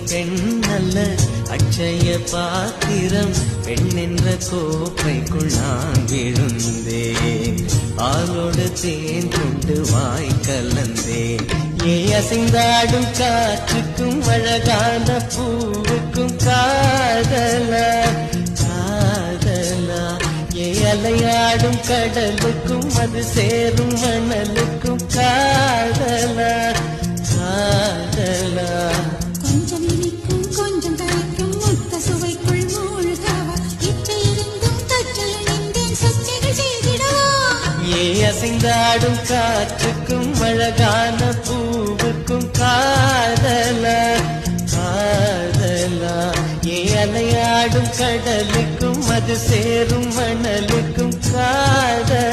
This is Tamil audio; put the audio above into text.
பெண் நல்ல அட்சய பாத்திரம் பெண் என்ற கோப்பைக்குள் நான் விழுந்தேன் ஆளோடு தேன் கொண்டு வாய் கலந்தேன் ஏ அசைந்தாடும் காற்றுக்கும் அழகான பூவுக்கும் காதலா காதலா ஏ அலையாடும் கடலுக்கும் அது சேரும் மணலுக்கும் காதலா காதலா கொஞ்சம் இனிக்கும் கொஞ்சம் கரைக்கும் முத்த சுவைக்குள் மூழ்கவா இச்சையிருந்தும் கற்றல் நின்றேன் சச்சைகள் செய்திடவா ஏ அசைந்தாடும் காற்றுக்கும் அழகான பூவுக்கும் காதலா காதலா ஏ அலையாடும் கடலுக்கும் அது சேரும் மணலுக்கும் காதலா